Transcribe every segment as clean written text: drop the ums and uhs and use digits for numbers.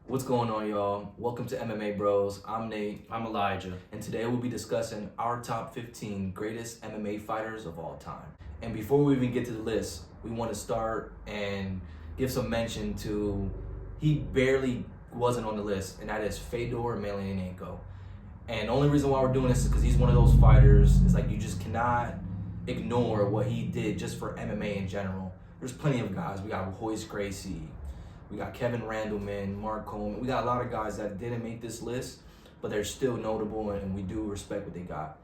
What's going on, y'all? Welcome to MMA Bros. I'm Nate, I'm Elijah. and today we'll be discussing our top 15 greatest MMA fighters of all time. And before we even get to the list, we want to start and give some mention to he barely wasn't on the list, and that is Fedor Emelianenko. And the only reason why we're doing this is because he's one of those fighters. It's like you just cannot ignore what he did just for MMA in general. There's plenty of guys. We got Royce Gracie. We got Kevin Randleman, Mark Coleman. We got a lot of guys that didn't make this list, but they're still notable, and we do respect what they got.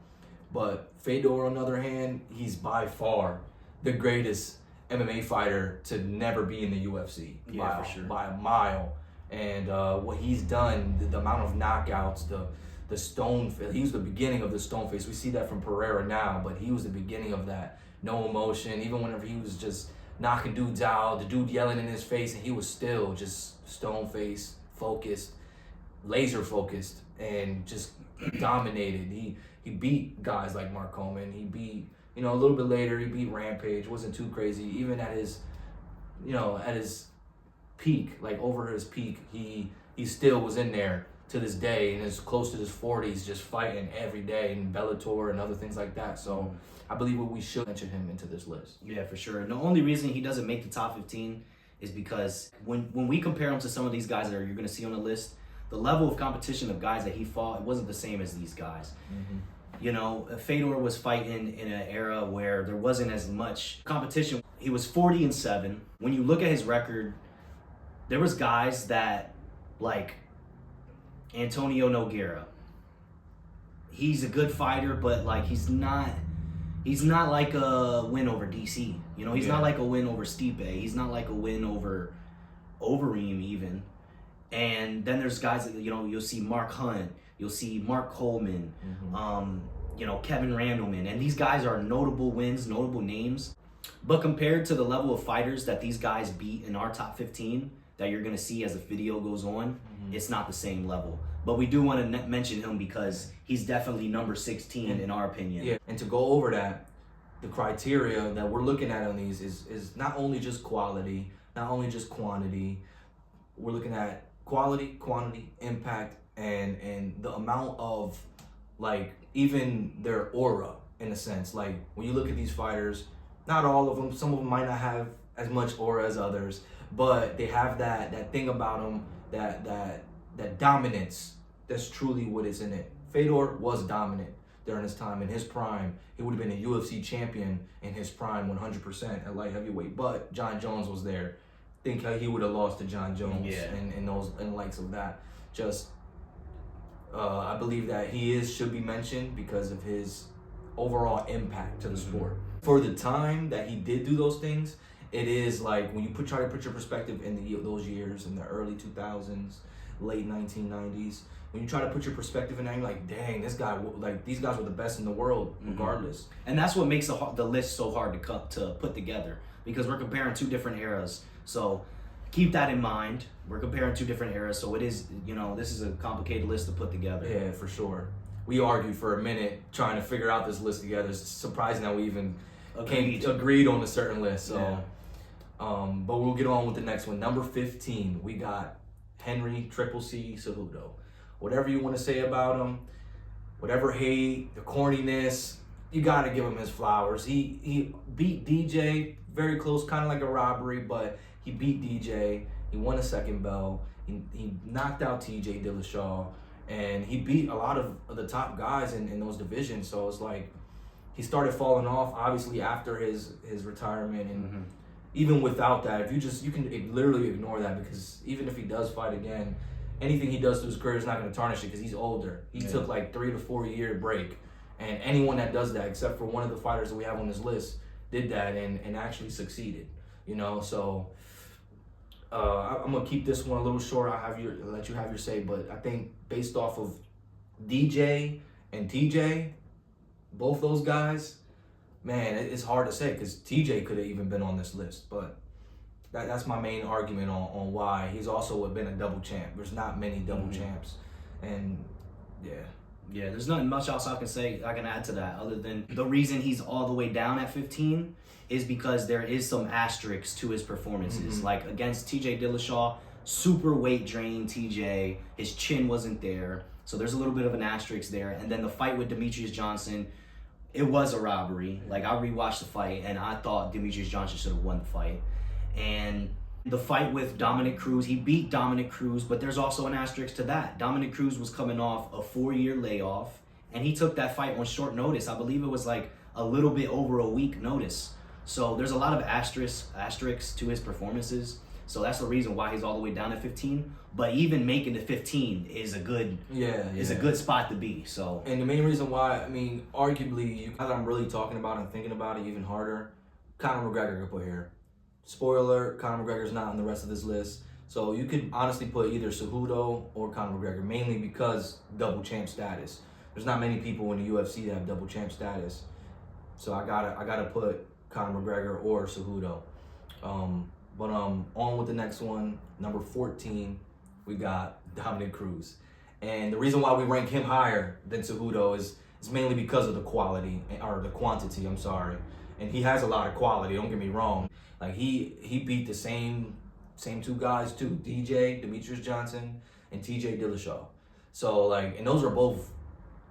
But Fedor, on the other hand, he's by far the greatest MMA fighter to never be in the UFC. Yeah, for sure. By a mile. And what he's done, the amount of knockouts, the stone, he was the beginning of the stone face. We see that from Pereira now, but he was the beginning of that. No emotion, even whenever he was just knocking dudes out, the dude yelling in his face, and he was still just stone face, focused, laser focused, and just dominated. He beat guys like Mark Coleman. He beat, a little bit later, he beat Rampage. Wasn't too crazy. Even at his, at his peak, like over his peak, he still was in there to this day, and is close to his 40s, just fighting every day in Bellator and other things like that. So I believe we should mention him into this list. Yeah, for sure. And the only reason he doesn't make the top 15 is because when we compare him to some of these guys that you're going to see on the list, the level of competition of guys that he fought, it wasn't the same as these guys. Mm-hmm. Fedor was fighting in an era where there wasn't as much competition. He was 40-7. When you look at his record, there was guys that, like Antonio Nogueira. He's a good fighter, but like he's not like a win over DC. He's not like a win over Stipe. He's not like a win over Overeem even. And then there's guys that, you'll see Mark Hunt, you'll see Mark Coleman, Kevin Randleman. And these guys are notable wins, notable names. But compared to the level of fighters that these guys beat in our top 15 that you're going to see as the video goes on, it's not the same level. But we do want to mention him because he's definitely number 16 in our opinion. Yeah, and to go over that, the criteria that we're looking at on these is not only just quality, not only just quantity. We're looking at quality, quantity, impact, and the amount of, like, even their aura, in a sense. Like, when you look at these fighters, not all of them, some of them might not have as much aura as others, but they have that thing about them, that dominance. That's truly what is in it. Fedor was dominant during his time. In his prime, he would have been a UFC champion in his prime 100% at light heavyweight. But John Jones was there. Think how he would have lost to John Jones and those and likes of that. Just, I believe that he should be mentioned because of his overall impact to the sport. For the time that he did do those things, it is like when you try to put your perspective in those years, in the early 2000s, late 1990s, when you try to put your perspective in that, you're like, dang, these guys were the best in the world, regardless. And that's what makes the list so hard to put together, because we're comparing two different eras. So keep that in mind. We're comparing two different eras, so it is, this is a complicated list to put together. Yeah, for sure. We argued for a minute trying to figure out this list together. It's surprising that we even agreed on a certain list. So, yeah. But we'll get on with the next one. Number 15, we got Henry Triple C Cejudo. Whatever you want to say about him, whatever hate, the corniness, you got to give him his flowers. He beat DJ very close, kind of like a robbery, but he beat DJ. He won a second belt. He knocked out TJ Dillashaw, and he beat a lot of the top guys in those divisions. So it's like he started falling off, obviously, after his retirement. And even without that, you can literally ignore that, because even if he does fight again, anything he does to his career is not going to tarnish it, because he's older. He took like 3 to 4 year break, and anyone that does that, except for one of the fighters that we have on this list, did that and actually succeeded. So I'm gonna keep this one a little short. I'll let you have your say, but I think based off of DJ and TJ, both those guys, man, it's hard to say, because TJ could have even been on this list, but that's my main argument on why. He's also been a double champ. There's not many double champs, and Yeah, there's nothing much else I can add to that, other than the reason he's all the way down at 15 is because there is some asterisks to his performances. Like against TJ Dillashaw, super weight drained TJ. His chin wasn't there. So there's a little bit of an asterisk there. And then the fight with Demetrius Johnson, it was a robbery. Like, I rewatched the fight, and I thought Demetrius Johnson should have won the fight. And the fight with Dominic Cruz, he beat Dominic Cruz, but there's also an asterisk to that. Dominic Cruz was coming off a 4-year layoff, and he took that fight on short notice. I believe it was like a little bit over a week notice. So there's a lot of asterisks to his performances. So that's the reason why he's all the way down at 15. But even making the 15 is a good is a good spot to be. So, and the main reason why, I mean, arguably, now that I'm really talking about it and thinking about it even harder, Conor McGregor could put here. Spoiler alert, Conor McGregor's not on the rest of this list. So you could honestly put either Cejudo or Conor McGregor, mainly because double champ status. There's not many people in the UFC that have double champ status. So I gotta put Conor McGregor or Cejudo. But on with the next one, number 14, we got Dominic Cruz. And the reason why we rank him higher than Cejudo is mainly because of the quality, or the quantity, I'm sorry. And he has a lot of quality, don't get me wrong. Like, he beat the same two guys too, Demetrius Johnson, and TJ Dillashaw. So, like, and those are both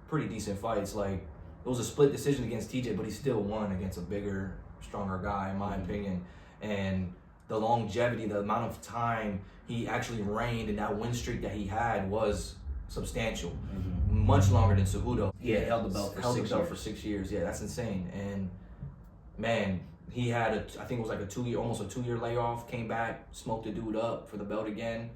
pretty decent fights. Like, it was a split decision against TJ, but he still won against a bigger, stronger guy, in my opinion. And the longevity, the amount of time he actually reigned, and that win streak that he had was substantial. Much longer than Cejudo. Yeah, held the belt for 6 years. Yeah, that's insane. And man, he had I think it was like almost a 2-year layoff, came back, smoked the dude up for the belt again.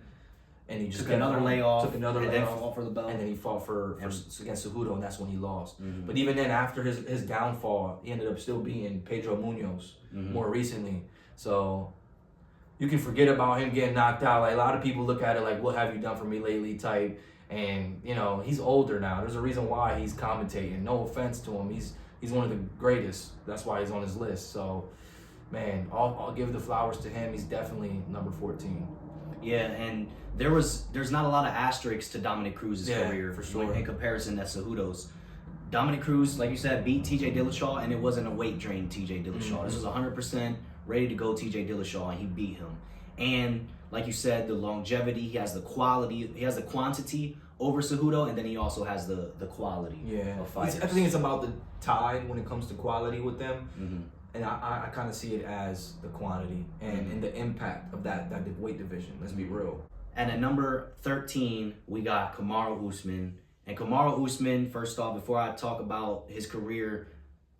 And he just took another layoff, then fought for the belt. And then he fought against Cejudo, and that's when he lost. But even then, after his downfall, he ended up still beating Pedro Munoz more recently. So you can forget about him getting knocked out. Like, a lot of people look at it like, what have you done for me lately type. And, you know, he's older now. There's a reason why he's commentating. No offense to him. He's one of the greatest. That's why he's on his list. So, man, I'll give the flowers to him. He's definitely number 14. Yeah, and there's not a lot of asterisks to Dominic Cruz's career for sure, in comparison to Cejudo's. Dominic Cruz, like you said, beat TJ Dillashaw, and it wasn't a weight drain TJ Dillashaw. This was 100% ready to go TJ Dillashaw, and he beat him. And like you said, the longevity, he has the quality, he has the quantity over Cejudo, and then he also has the quality of fighters. I think it's about the tide when it comes to quality with them. And I kind of see it as the quantity and the impact of that weight division. Let's be real. And at number 13, we got Kamaru Usman. And Kamaru Usman, first off, before I talk about his career,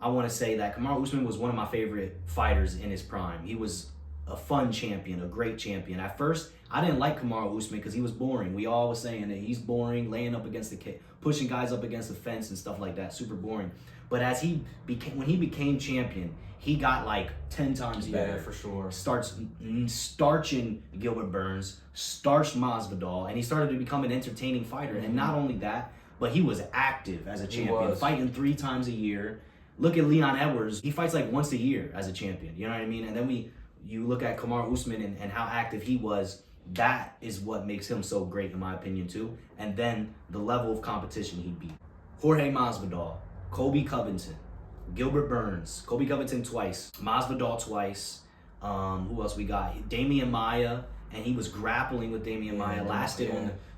I want to say that Kamaru Usman was one of my favorite fighters in his prime. He was a fun champion, a great champion. At first, I didn't like Kamaru Usman because he was boring. We all was saying that he's boring, laying up against pushing guys up against the fence and stuff like that, super boring. But as when he became champion, he got like 10 times better. Yeah, for sure. Starching Gilbert Burns, starched Masvidal, and he started to become an entertaining fighter. And not only that, but he was active as a champion, fighting 3 times a year. Look at Leon Edwards. He fights like once a year as a champion. You know what I mean? And then you look at Kamaru Usman and how active he was. That is what makes him so great, in my opinion, too. And then the level of competition he beat. Jorge Masvidal, Colby Covington, Gilbert Burns, Colby Covington twice, Masvidal twice. Who else we got? Damian Maia, and he was grappling with Damian Maia,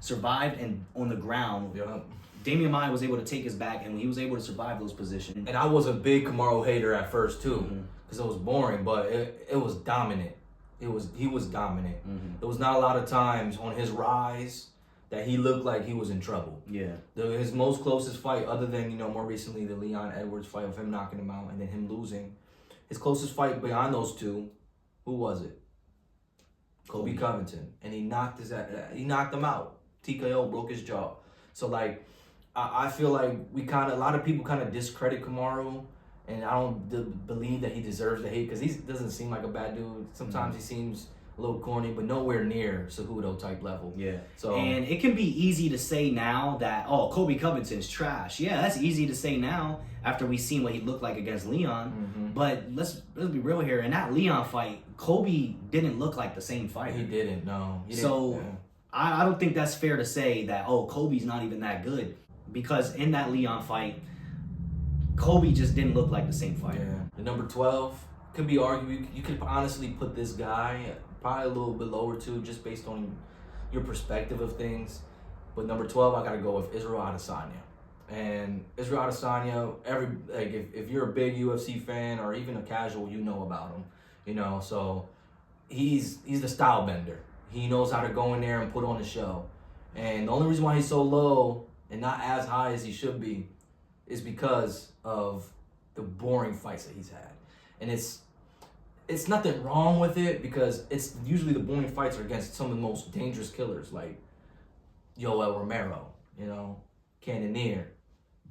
survived and on the ground. Yeah. Damian Maia was able to take his back, and he was able to survive those positions. And I was a big Kamaru hater at first too, because it was boring, but it was dominant. He was dominant. There was not a lot of times on his rise that he looked like he was in trouble. Yeah. His most closest fight, other than, more recently the Leon Edwards fight of him knocking him out and then him losing, his closest fight beyond those two, who was it? Colby Covington. And he knocked him out. TKO, broke his jaw. So like, I feel like a lot of people kind of discredit Kamaru, and I don't believe that he deserves the hate because he doesn't seem like a bad dude. Sometimes he seems a little corny, but nowhere near Cejudo type level. Yeah. So, and it can be easy to say now that, Colby Covington's trash. Yeah, that's easy to say now after we've seen what he looked like against Leon. But let's be real here. In that Leon fight, Colby didn't look like the same fighter. He didn't, no. I don't think that's fair to say that, Colby's not even that good. Because in that Leon fight, Colby just didn't look like the same fighter. Yeah. The number 12 could be argued. You could honestly put this guy probably a little bit lower too, just based on your perspective of things. But number 12, I gotta go with Israel Adesanya. And Israel Adesanya, if you're a big UFC fan or even a casual, you know about him. You know, so he's the style bender. He knows how to go in there and put on a show. And the only reason why he's so low and not as high as he should be is because of the boring fights that he's had. And it's nothing wrong with it, because it's usually the boring fights are against some of the most dangerous killers, like Yoel Romero, you know, Cannonier.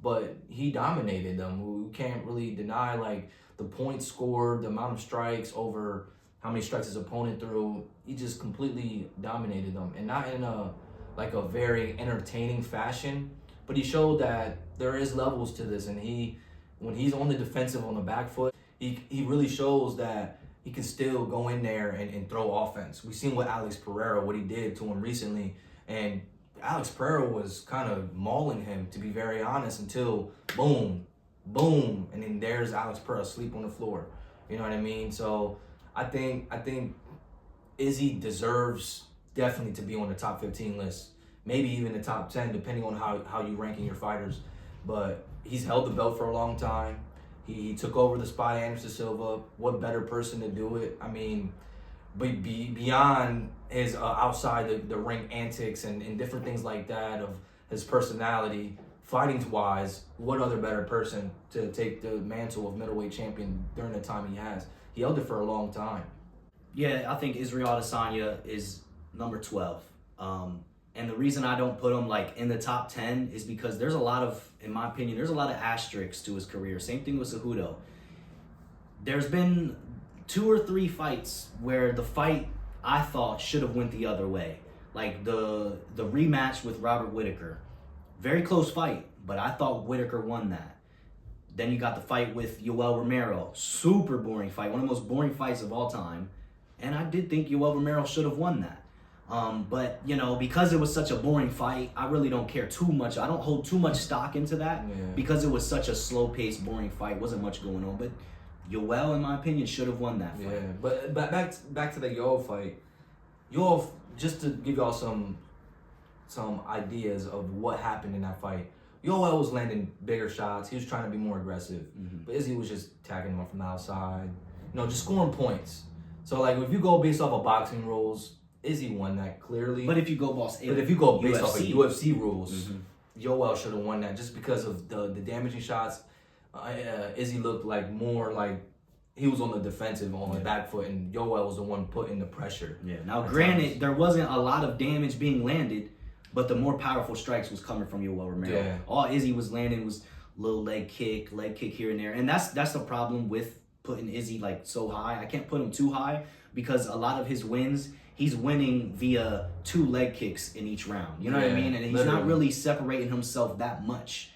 But he dominated them. We can't really deny, like, the points scored, the amount of strikes over how many strikes his opponent threw. He just completely dominated them, and not in a very entertaining fashion. But he showed that there is levels to this, and when he's on the defensive, on the back foot, he really shows that he can still go in there and throw offense. We've seen what he did to him recently, and Alex Pereira was kind of mauling him, to be very honest, until boom, and then there's Alex Pereira asleep on the floor. You know what I mean? So I think Izzy deserves definitely to be on the top 15 list, maybe even the top 10, depending on how you ranking your fighters. But he's held the belt for a long time. He took over the spot of Anderson Silva. What better person to do it? I mean, beyond his outside the ring antics and different things like that, of his personality, fighting-wise, what other better person to take the mantle of middleweight champion during the time he has? He held it for a long time. Yeah, I think Israel Adesanya is number 12. And the reason I don't put him like in the top 10 is because there's a lot of, in my opinion, there's a lot of asterisks to his career. Same thing with Cejudo. There's been 2 or 3 fights where the fight I thought should have went the other way. Like the rematch with Robert Whittaker. Very close fight, but I thought Whittaker won that. Then you got the fight with Yoel Romero. Super boring fight. One of the most boring fights of all time. And I did think Yoel Romero should have won that. But, you know, because it was such a boring fight, I really don't care too much. I don't hold too much stock into that, because it was such a slow-paced, boring fight. Wasn't much going on. But Yoel, in my opinion, should have won that fight. Yeah, but back to the Yoel fight. Yoel, just to give y'all some ideas of what happened in that fight, Yoel was landing bigger shots. He was trying to be more aggressive. But Izzy was just tagging him from the outside. You know, just scoring points. So, like, if you go based off of boxing rules, Izzy won that clearly. But if you go based off of UFC rules, Yoel should have won that, just because of the damaging shots. Izzy looked like more like he was on the defensive, on the back foot, and Yoel was the one putting the pressure. Yeah. Now, granted, there wasn't a lot of damage being landed, but the more powerful strikes was coming from Yoel Romero. Yeah. All Izzy was landing was little leg kick here and there, and that's the problem with putting Izzy like so high. I can't put him too high, because a lot of his wins, he's winning via 2 leg kicks in each round. You know what I mean? And he's not really separating himself that much.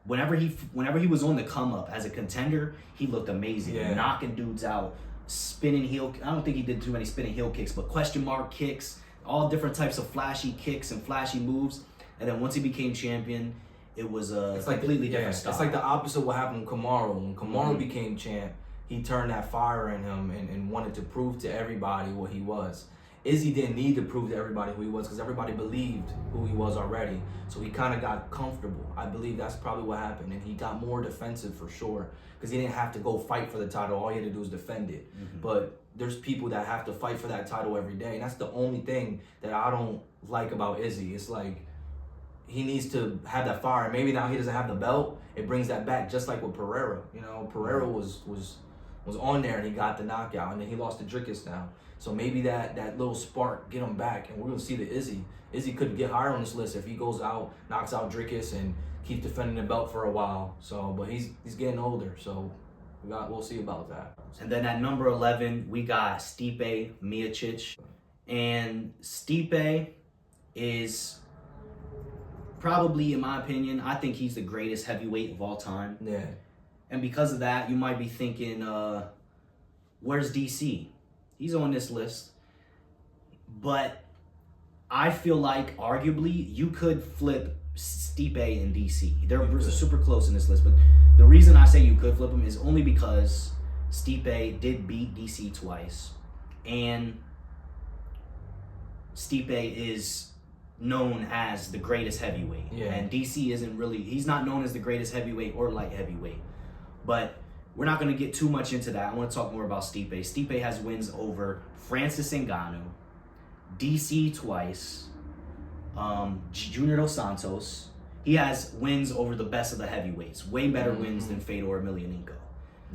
Whenever he was on the come up as a contender, he looked amazing, knocking dudes out, spinning heel. I don't think he did too many spinning heel kicks, but question mark kicks, all different types of flashy kicks and flashy moves. And then once he became champion, it was a completely different style. It's like the opposite of what happened with Kamaru. When Kamaru became champ, he turned that fire in him and wanted to prove to everybody what he was. Izzy didn't need to prove to everybody who he was, because everybody believed who he was already. So he kind of got comfortable. I believe that's probably what happened. And he got more defensive for sure, because he didn't have to go fight for the title. All he had to do was defend it. But there's people that have to fight for that title every day. And that's the only thing that I don't like about Izzy. It's like he needs to have that fire. Maybe now he doesn't have the belt. It brings that back, just like with Pereira. You know, Pereira was on there and he got the knockout, and then he lost to Dricus now. So maybe that little spark get him back, and we're gonna see the Izzy. Izzy could get higher on this list if he goes out, knocks out Dricus, and keeps defending the belt for a while. So, but he's getting older, so we'll see about that. And then at number 11, we got Stipe Miocic, and Stipe is probably, in my opinion, I think he's the greatest heavyweight of all time. Yeah. And because of that, you might be thinking, where's DC? He's on this list. But I feel like, arguably, you could flip Stipe and DC. They're super close in this list. But the reason I say you could flip them is only because Stipe did beat DC twice. And Stipe is known as the greatest heavyweight. Yeah. And DC isn't really, he's not known as the greatest heavyweight or light heavyweight. But we're not going to get too much into that. I want to talk more about Stipe. Stipe has wins over Francis Ngannou, DC twice, Junior Dos Santos. He has wins over the best of the heavyweights. Way better wins than Fedor Emelianenko.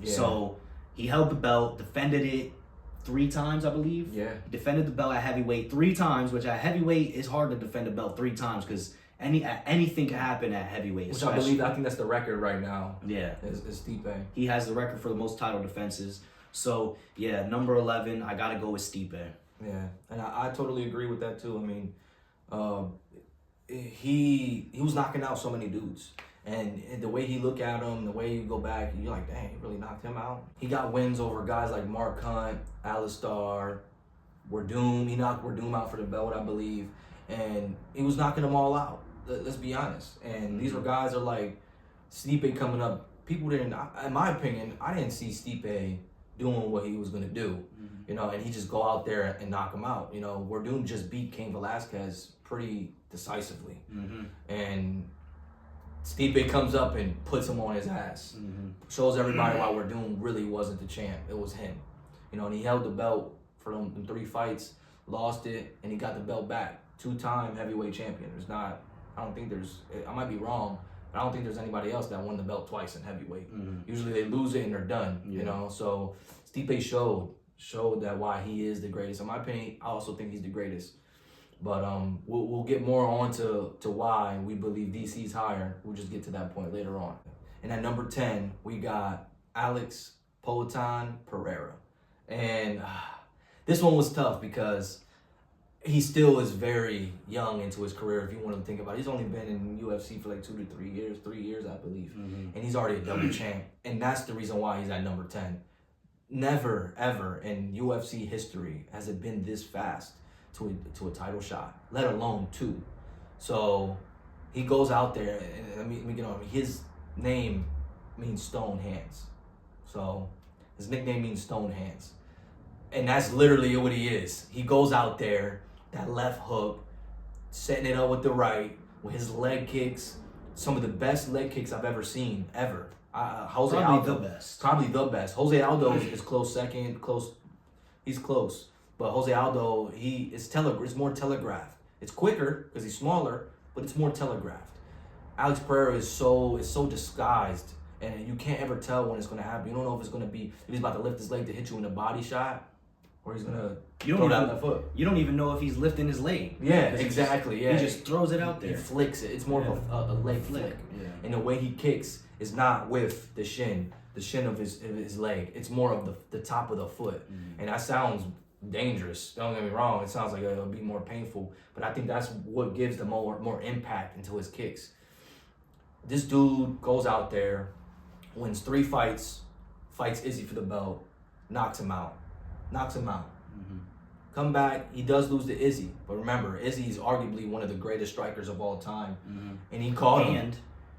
Yeah. So he held the belt, defended it 3 times, I believe. Yeah. He defended the belt at heavyweight 3 times, which at heavyweight is hard to defend a belt 3 times because anything can happen at heavyweight. Which I think that's the record right now. Yeah. Is Stipe. He has the record for the most title defenses. So, yeah, number 11, I got to go with Stipe. Yeah, and I totally agree with that too. I mean, he was knocking out so many dudes. And the way he look at him, the way you go back, you're like, dang, he really knocked him out. He got wins over guys like Mark Hunt, Alistar, Werdum. He knocked Werdum out for the belt, I believe. And he was knocking them all out. Let's be honest. And these were guys that are like, Stipe coming up. People didn't, in my opinion, I didn't see Stipe doing what he was going to do. You know, and he just go out there and knock him out. You know, Werdum just beat Cain Velasquez pretty decisively. And Stipe comes up and puts him on his ass. Shows everybody why Werdum really wasn't the champ. It was him. You know, and he held the belt for them 3 fights, lost it, and he got the belt back. 2-time heavyweight champion. I don't think there's, I might be wrong, but I don't think there's anybody else that won the belt twice in heavyweight. Usually they lose it and they're done, you know? So Stipe showed that why he is the greatest. In my opinion, I also think he's the greatest. But we'll get more on to why we believe DC's higher. We'll just get to that point later on. And at number 10, we got Alex Poatan Pereira. And this one was tough because he still is very young into his career, if you want to think about it. He's only been in UFC for like 2 to 3 years, 3 years, I believe. And he's already a double champ. And that's the reason why he's at number 10. Never, ever in UFC history has it been this fast to a title shot, let alone 2. So he goes out there, and let me get on. His name means stone hands. So his nickname means stone hands. And that's literally what he is. He goes out there, that left hook, setting it up with the right, with his leg kicks, some of the best leg kicks I've ever seen, ever. Jose Aldo, probably the best. Jose Aldo is close second, he's close. But Jose Aldo, it's more telegraphed. It's quicker because he's smaller, but it's more telegraphed. Alex Pereira is so disguised, and you can't ever tell when it's going to happen. You don't know if it's going to be, if he's about to lift his leg to hit you in a body shot, or he's going to throw down that foot. You don't even know if he's lifting his leg. Yeah, exactly. He just throws it out there. He flicks it. It's more of a leg flick. Yeah. And the way he kicks is not with the shin of his leg. It's more of the top of the foot. And that sounds dangerous. Don't get me wrong. It sounds like it'll be more painful. But I think that's what gives the more impact into his kicks. This dude goes out there, wins 3 fights, fights Izzy for the belt, knocks him out. Come back, he does lose to Izzy. But remember, Izzy is arguably one of the greatest strikers of all time. And he caught him.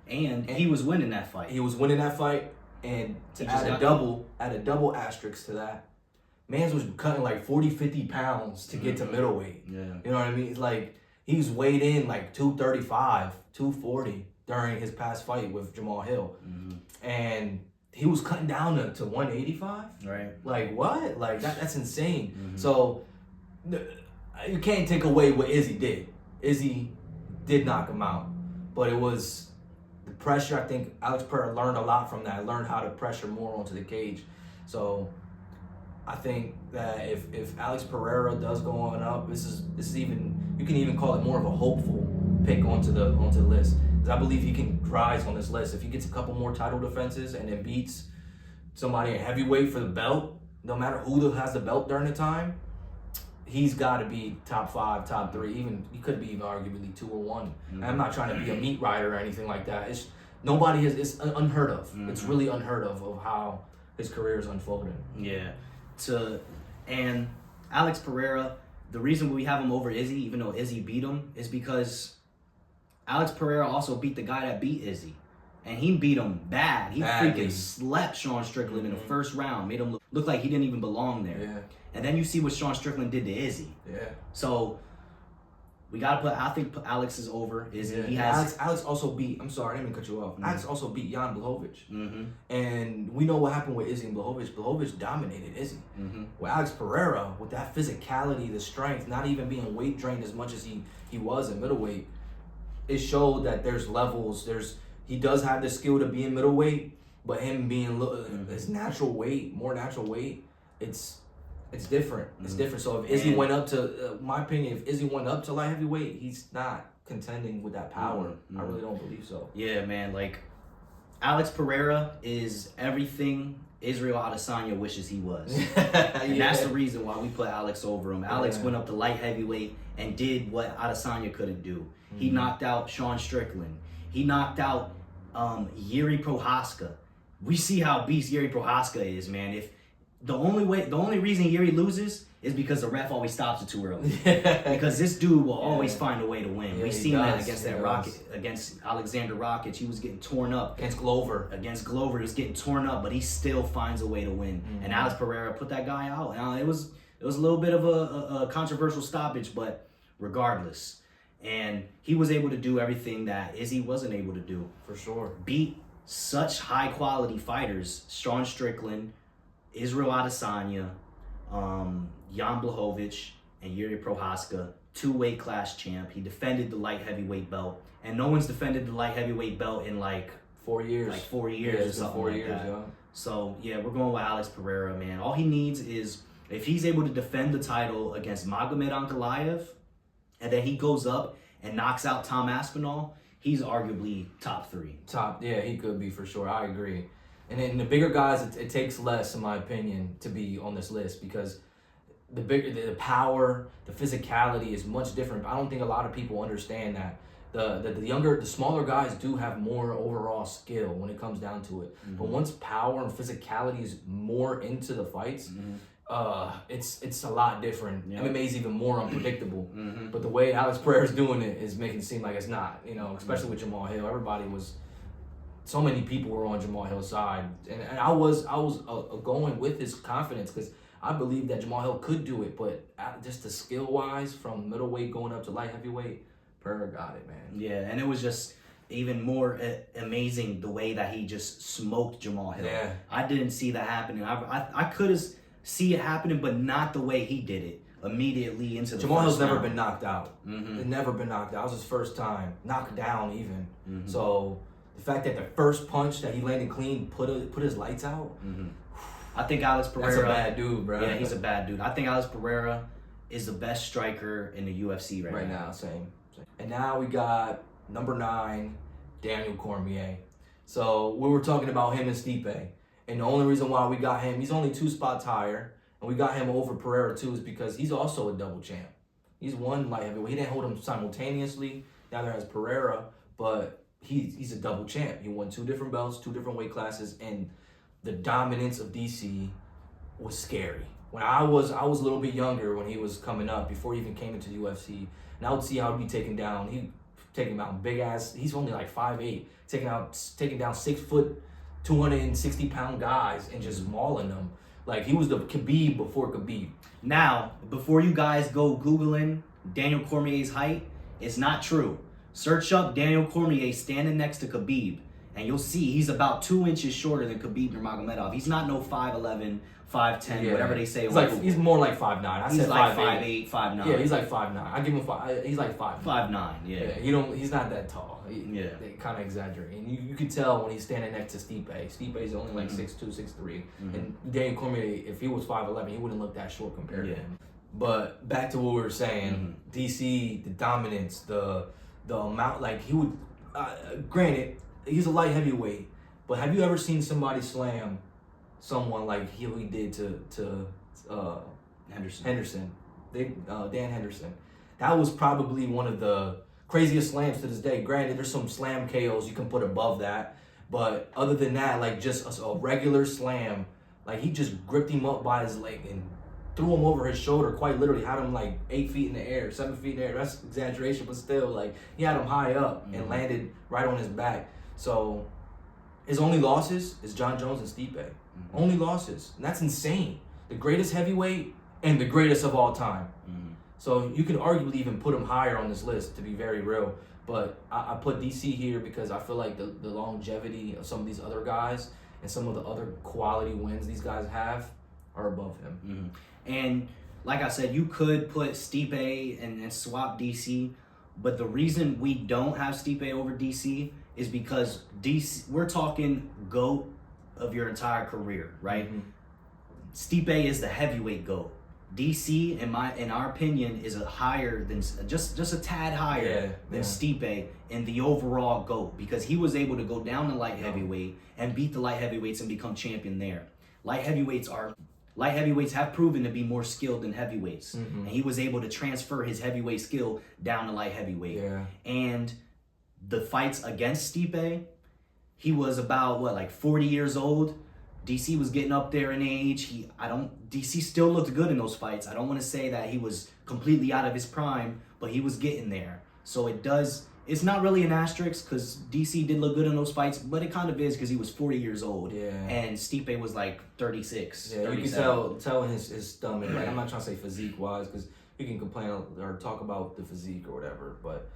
And he was winning that fight. He was winning that fight. And to add a double asterisk to that, Mans was cutting like 40, 50 pounds to get to middleweight. Yeah. You know what I mean? It's like he's weighed in like 235, 240 during his past fight with Jamal Hill. And he was cutting down to 185. Right. Like what? Like that's insane. So you can't take away what Izzy did. Izzy did knock him out, but it was the pressure. I think Alex Pereira learned a lot from that. Learned how to pressure more onto the cage. So I think that if Alex Pereira does go on up, this is even, you can even call it more of a hopeful pick onto the list. Because I believe he can rise on this list. If he gets a couple more title defenses and then beats somebody at heavyweight for the belt, no matter who has the belt during the time, he's got to be top 5, top 3. Even he could be even arguably 2 or 1. I'm not trying to be a meat rider or anything like that. It's unheard of. It's really unheard of how his career is unfolding. Yeah. And Alex Pereira, the reason we have him over Izzy, even though Izzy beat him, is because Alex Pereira also beat the guy that beat Izzy. And he beat him bad. He freaking slept Sean Strickland in the first round, made him look like he didn't even belong there. Yeah. And then you see what Sean Strickland did to Izzy. Yeah. So I think Alex is over. He has Alex also beat. I'm sorry, I didn't mean to cut you off. Alex also beat Jan Blachowicz. And we know what happened with Izzy and Blachowicz. Blachowicz dominated Izzy. With Alex Pereira, with that physicality, the strength, not even being weight drained as much as he was in middleweight, it showed that there's levels. He does have the skill to be in middleweight, but him being his natural weight, more natural weight, it's different. It's different. So if Izzy went up to, my opinion, if Izzy went up to light heavyweight, he's not contending with that power. I really don't believe so. Yeah, man. Like, Alex Pereira is everything Israel Adesanya wishes he was. And that's the reason why we put Alex over him. Alex went up to light heavyweight and did what Adesanya couldn't do. He knocked out Sean Strickland. He knocked out Yuri Prohaska. We see how beast Yuri Prohaska is, man. If the only reason Yuri loses is because the ref always stops it too early. Because this dude will always find a way to win. We've seen that against against Alexander Rakic. He was getting torn up. Against Glover, he was getting torn up, but he still finds a way to win. And Alex Pereira put that guy out. Now, it was a little bit of a controversial stoppage, but regardless. And he was able to do everything that Izzy wasn't able to do. For sure. Beat such high quality fighters, Sean Strickland, Israel Adesanya, Jan Blachowicz, and Yuri Prohaska, 2 weight class champ. He defended the light heavyweight belt, and no one's defended the light heavyweight belt in 4 years. Like 4 years or something 4 years, like that. Yeah. So yeah, we're going with Alex Pereira, man. All he needs is, if he's able to defend the title against Magomed Ankalaev, and then he goes up and knocks out Tom Aspinall, he's arguably top 3. Yeah, he could be for sure. I agree. And then the bigger guys, it takes less, in my opinion, to be on this list, because the power, the physicality is much different. I don't think a lot of people understand that. The smaller guys do have more overall skill when it comes down to it. But once power and physicality is more into the fights, it's a lot different. MMA is even more unpredictable. But the way Alex Pereira is doing it is making it seem like it's not. Especially with Jamal Hill, so many people were on Jamal Hill's side, and I was going with his confidence, because I believe that Jamal Hill could do it, but just the skill wise, from middleweight going up to light heavyweight, Pereira got it, man. Yeah, and it was just even more amazing the way that he just smoked Jamal Hill. Yeah, I didn't see that happening. I could have see it happening, but not the way he did it immediately into the Jamal Hill's round. never been knocked out. Never been knocked out. It was his first time knocked down even. So the fact that the first punch that he landed clean put his lights out. I think Alex Pereira. That's a bad dude, bro. Yeah, he's a bad dude. I think Alex Pereira is the best striker in the UFC right now. Same. And now we got number 9, Daniel Cormier. So we were talking about him and Stipe, and the only reason why we got him, he's only 2 spots higher, and we got him over Pereira too, is because he's also a double champ. He's won light heavyweight. He didn't hold him simultaneously. Neither has Pereira, but he's a double champ. He won 2 different belts, 2 different weight classes, and the dominance of DC was scary. When I was a little bit younger, when he was coming up, before he even came into the UFC, and I would see how he'd be taken down. He'd take him out big ass. He's only like 5'8", taking down 6 foot, 260 pound guys and just mauling them. Like, he was the Khabib before Khabib. Now, before you guys go Googling Daniel Cormier's height, it's not true. Search up Daniel Cormier standing next to Khabib, and you'll see he's about 2 inches shorter than Khabib Nurmagomedov. He's not no 5'11", 5'10", whatever they say. He's more like 5'9". He's like 5'8", 5'9". Yeah, he's like 5'9". I give him 5. He's like 5'9". 5'9", yeah. He's not that tall. They kind of exaggerate, and you can tell when he's standing next to Stipe. Stipe's only like 6'2", 6'3", and Daniel Cormier, if he was 5'11", he wouldn't look that short compared to him. But back to what we were saying, DC, the dominance, the amount, like, he would, granted, he's a light heavyweight, but have you ever seen somebody slam someone like he did to Henderson, Dan Henderson? That was probably one of the craziest slams to this day. Granted, there's some slam KOs you can put above that, but other than that, like, just a regular slam, like, he just gripped him up by his leg and threw him over his shoulder, quite literally had him like 8 feet in the air, 7 feet in the air. That's exaggeration, but still, like, he had him high up and landed right on his back. So his only losses is John Jones and Stipe. Only losses. And that's insane. The greatest heavyweight and the greatest of all time. So you can arguably even put him higher on this list, to be very real. But I put DC here because I feel like the longevity of some of these other guys and some of the other quality wins these guys have are above him. Mm-hmm. And like I said, you could put Stipe and swap DC, but the reason we don't have Stipe over DC is because DC, we're talking GOAT of your entire career, right? Mm-hmm. Stipe is the heavyweight GOAT. DC, in our opinion, is a higher than just a tad higher than Stipe in the overall GOAT, because he was able to go down to light heavyweight and beat the light heavyweights and become champion there. Light heavyweights have proven to be more skilled than heavyweights, and he was able to transfer his heavyweight skill down to light heavyweight. Yeah. And the fights against Stipe, he was about 40 years old. DC was getting up there in age. DC still looked good in those fights. I don't want to say that he was completely out of his prime, but he was getting there. So it's not really an asterisk because DC did look good in those fights, but it kind of is because he was 40 years old. Yeah. And Stipe was 36. Yeah, 37. You can tell in his stomach. Like, I'm not trying to say physique wise because you can complain or talk about the physique or whatever, but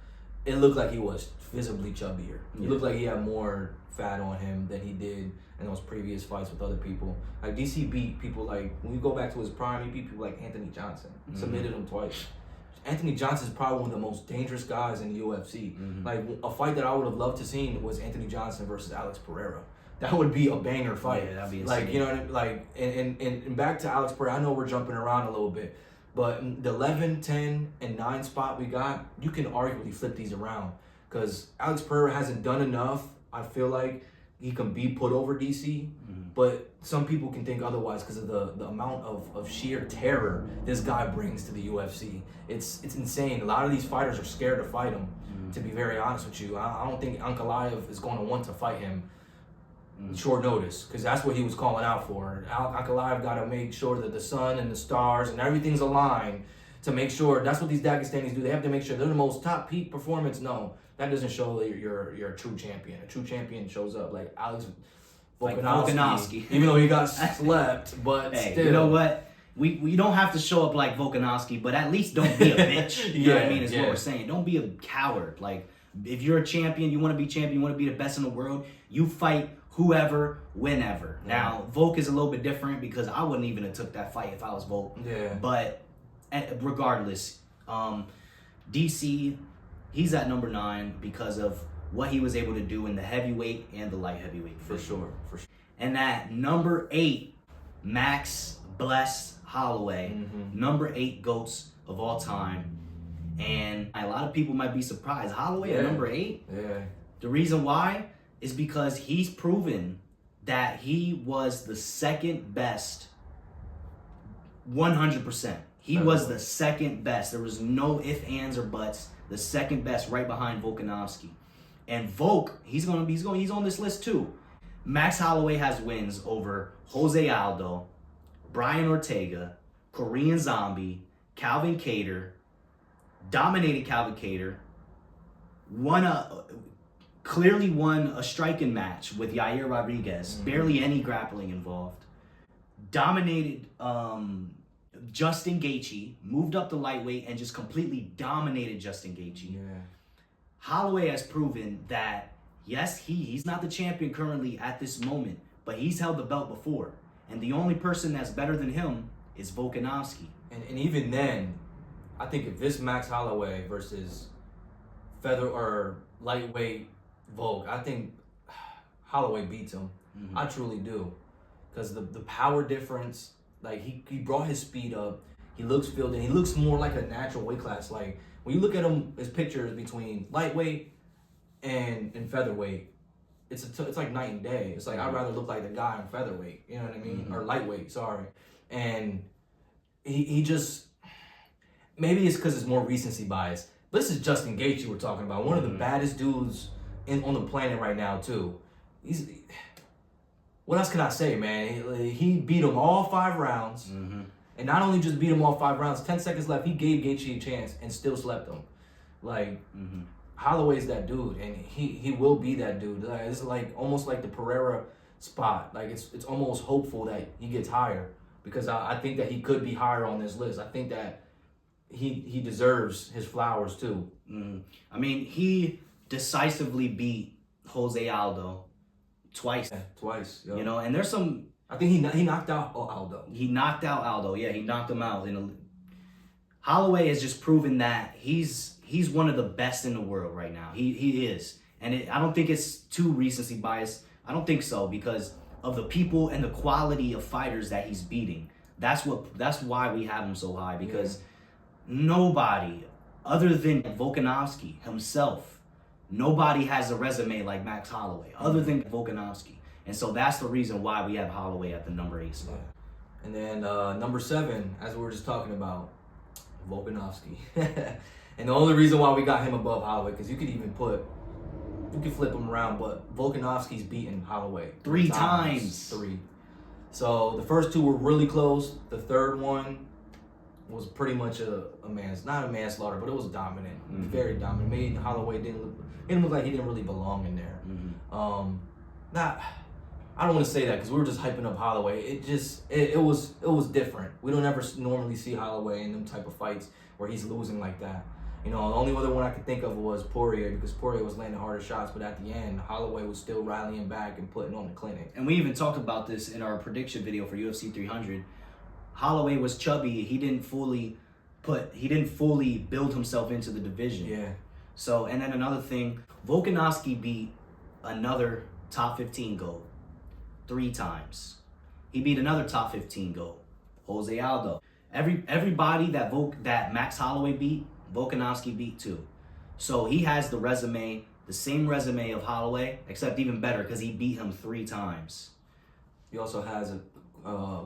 it looked like he was visibly chubbier. It looked like he had more fat on him than he did in those previous fights with other people. Like, DC beat people when you go back to his prime, he beat people like Anthony Johnson. Submitted him twice. Anthony Johnson is probably one of the most dangerous guys in the UFC. Like, a fight that I would have loved to seen was Anthony Johnson versus Alex Pereira. That would be a banger fight. Yeah, that'd be insane. You know what I mean? And back to Alex Pereira, I know we're jumping around a little bit, but the 11, 10, and 9 spot we got, you can arguably flip these around because Alex Pereira hasn't done enough. I feel like he can be put over DC, but some people can think otherwise because of the amount of sheer terror this guy brings to the UFC. It's insane. A lot of these fighters are scared to fight him, to be very honest with you. I don't think Ankalaev is going to want to fight him short notice because that's what he was calling out for. Ankalaev got to make sure that the sun and the stars and everything's aligned to make sure. That's what these Dagestanis do. They have to make sure they're the most top peak performance. No, that doesn't show that you're a true champion. A true champion shows up like Alex Volkanovski. Even though he got slept, but hey, still. You know what? We don't have to show up like Volkanovski, but at least don't be a bitch. You know what I mean? Is what we're saying. Don't be a coward. Like, if you're a champion, you want to be champion, you want to be the best in the world, you fight whoever, whenever. Yeah. Now, Volk is a little bit different because I wouldn't even have took that fight if I was Volk. Yeah. But regardless, DC, he's at number 9 because of what he was able to do in the heavyweight and the light heavyweight. For sure. And at number 8, Max Bless Holloway, number 8 GOATs of all time. And a lot of people might be surprised. Holloway at number 8? Yeah. The reason why is because he's proven that he was the second best 100%. He was the second best. There was no ifs, ands, or buts. The second best, right behind Volkanovski. And Volk, he's on this list too. Max Holloway has wins over Jose Aldo, Brian Ortega, Korean Zombie, Calvin Kattar, dominated Calvin Kattar, clearly won a striking match with Yair Rodriguez, barely any grappling involved, dominated Justin Gaethje, moved up to lightweight and just completely dominated Justin Gaethje. Yeah. Holloway has proven that, yes, he's not the champion currently at this moment, but he's held the belt before. And the only person that's better than him is Volkanovski. And even then, I think if this Max Holloway versus feather or lightweight Volk, I think Holloway beats him. I truly do. Because the power difference, like he brought his speed up. He looks fielded. He looks more like a natural weight class. Like when you look at him, his pictures between lightweight and featherweight, it's like night and day. It's like I'd rather look like the guy in featherweight. You know what I mean? Or lightweight. Sorry. And he just, maybe it's because it's more recency bias. But this is Justin Gaethje we're talking about. One of the baddest dudes on the planet right now too. What else can I say, man? He beat him all 5 rounds. And not only just beat him all 5 rounds, 10 seconds left, he gave Gaethje a chance and still slept him. Like, Holloway's that dude, and he will be that dude. It's like almost like the Pereira spot. Like, it's almost hopeful that he gets higher because I think that he could be higher on this list. I think that he deserves his flowers too. I mean, he decisively beat Jose Aldo twice. Yeah, twice. Yep. You know, and there's some. I think he knocked out Aldo. He knocked out Aldo. Yeah, he knocked him out. Holloway has just proven that he's one of the best in the world right now. He is, and I don't think it's too recency bias. I don't think so, because of the people and the quality of fighters that he's beating. That's why we have him so high, because nobody other than Volkanovski himself, nobody has a resume like Max Holloway other than Volkanovski. And so that's the reason why we have Holloway at the number 8 spot. And then number 7, as we were just talking about, Volkanovski. And the only reason why we got him above Holloway, because you could flip him around, but Volkanovski's beaten Holloway 3 times. 3. So the first 2 were really close. The third one was pretty much not a manslaughter, but it was dominant, very dominant. Made Holloway didn't look like he didn't really belong in there. I don't want to say that because we were just hyping up Holloway. It was different. We don't ever normally see Holloway in them type of fights where he's losing like that. You know, the only other one I could think of was Poirier, because Poirier was landing harder shots, but at the end, Holloway was still rallying back and putting on the clinic. And we even talked about this in our prediction video for UFC 300. Holloway was chubby. He didn't fully build himself into the division. Yeah. So, and then another thing, Volkanovski beat another top 15 GOAT 3 times. He beat another top 15 GOAT, Jose Aldo. Everybody that Max Holloway beat, Volkanovski beat too. So he has the same resume of Holloway, except even better because he beat him 3 times. He also has a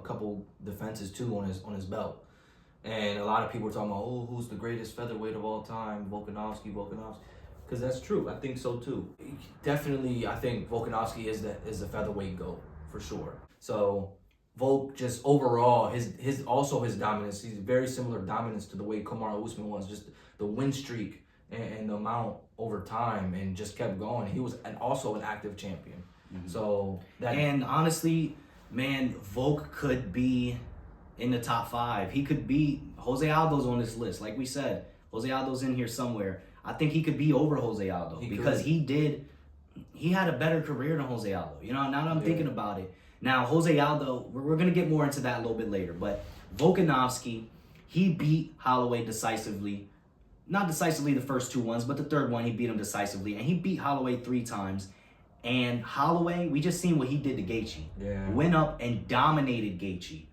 couple defenses too on his belt. And a lot of people are talking about, oh, who's the greatest featherweight of all time? Volkanovski. Because that's true. I think so too. Definitely, I think Volkanovski is the featherweight GOAT for sure. So Volk just overall, his dominance, he's very similar dominance to the way Kamaru Usman was, just the win streak and the amount over time, and just kept going. He was also an active champion. So and honestly, man, Volk could be in the top 5. He could be, Jose Aldo's on this list. Like we said, Jose Aldo's in here somewhere. I think he could be over Jose Aldo because he had a better career than Jose Aldo. You know, now that I'm thinking about it. Now, Jose Aldo, we're going to get more into that a little bit later, but Volkanovski, he beat Holloway decisively. Not decisively the first 2 ones, but the third one, he beat him decisively, and he beat Holloway 3 times. And Holloway, we just seen what he did to Gaethje. Yeah. Went up and dominated Gaethje.